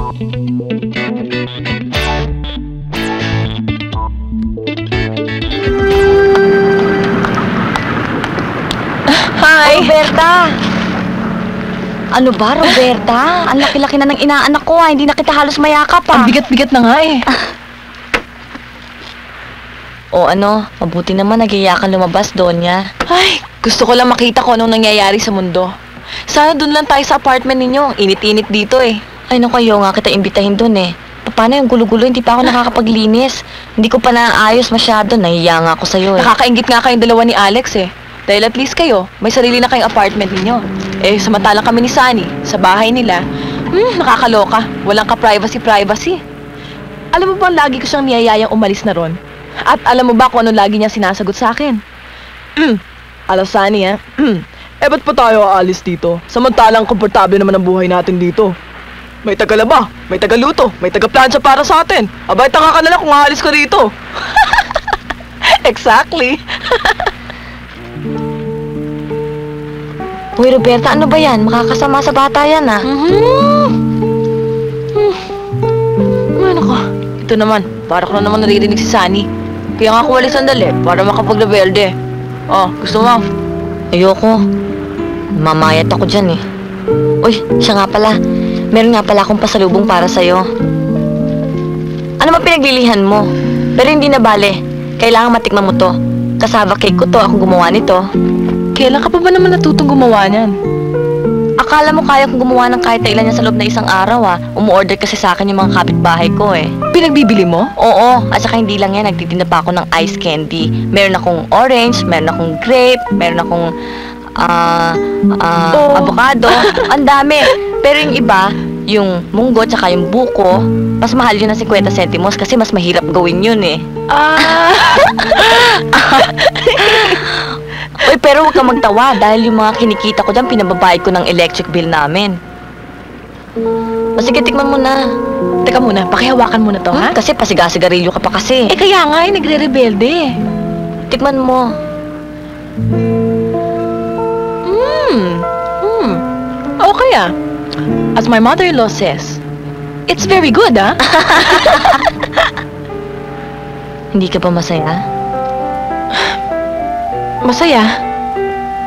Hi! Roberta! Ano ba, Roberta? Ang laki-laki na ng inaanak ko Hindi na kita halos mayakap Ang bigat-bigat na nga eh. O ano, mabuti naman nagiyakan lumabas doon niya. Ay, gusto ko lang makita ko anong nangyayari sa mundo. Sana doon lang tayo sa apartment ninyo. Init-init dito eh. Ay naku, ayaw nga kita imbitahin doon eh. Paano yung gulo-gulo? Hindi pa ako nakakapaglinis. Hindi ko pa naayos masyado. Nahiya nga ako sa'yo eh. Nakakaingit nga kayong dalawa ni Alex eh. Dahil at least kayo, may sarili na kayong apartment ninyo. Eh, samantalang kami ni Sunny, sa bahay nila, nakakaloka. Walang ka-privacy-privacy. Alam mo ba, lagi ko siyang niyayayang umalis na ron? At alam mo ba kung ano lagi niyang sinasagot sa akin? Alam, Sunny eh ba't pa tayo aalis dito? Samantalang komportable naman ang buhay natin dito. May tagalaba, may tagaluto, may tagaplansya para sa atin. Abay, tanga ka na lang kung aalis ka rito. Exactly. Uy, Roberta, ano ba yan? Makakasama sa bata yan Ay, nako. Ito naman, para ko na naman naririnig si Sunny. Kaya nga ako walis sandali, para makapag-rebelde. Oh, gusto mo? Ayoko. Mamayat ako dyan eh. Uy, siya nga pala. Meron nga pala akong pasalubong para sa'yo. Ano ba pinaglilihan mo? Pero hindi na bale. Kailangan matikman mo to. Kasaba cake ko to, akong gumawa nito. Kailan ka pa ba naman natutong gumawa niyan? Akala mo kaya kong gumawa ng kahit ilan niya sa loob na isang araw Umu-order kasi sa akin yung mga kapitbahay ko eh. Pinagbibili mo? Oo, at saka hindi lang yan, nagtitinda pa ako ng ice candy. Meron akong orange, meron akong grape, meron akong avocado. Ang dami. Pero yung iba, yung munggo tsaka yung buko, mas mahal yun ng 50 centimos kasi mas mahirap gawin yun eh. Uy, pero huwag kang magtawa dahil yung mga kinikita ko dyan, pinababayad ko ng electric bill namin. O sige, tikman mo na. Teka muna, pakihawakan muna to, ha? Kasi pasiga-sigarilyo ka pa kasi. Eh, kaya nga, nagre-rebelde. Tikman mo. Okay As my mother-in-law says, it's very good, Hindi ka ba masaya? Masaya.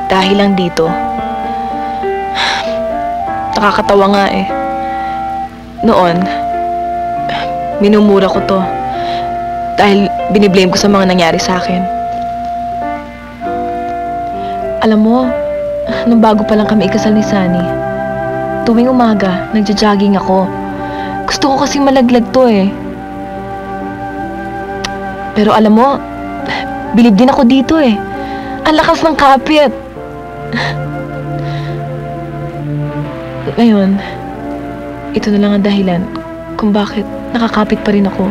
Dahil lang dito. Nakakatawa nga eh. Noon, minumura ko to. Dahil biniblame ko sa mga nangyari sa akin. Alam mo, nung bago pa lang kami ikasal ni Sunny, tuwing umaga, nagja-jogging ako. Gusto ko kasi malaglag to eh. Pero alam mo, bilib din ako dito eh. Ang lakas ng kapit. Ngayon, ito na lang ang dahilan kung bakit nakakapit pa rin ako.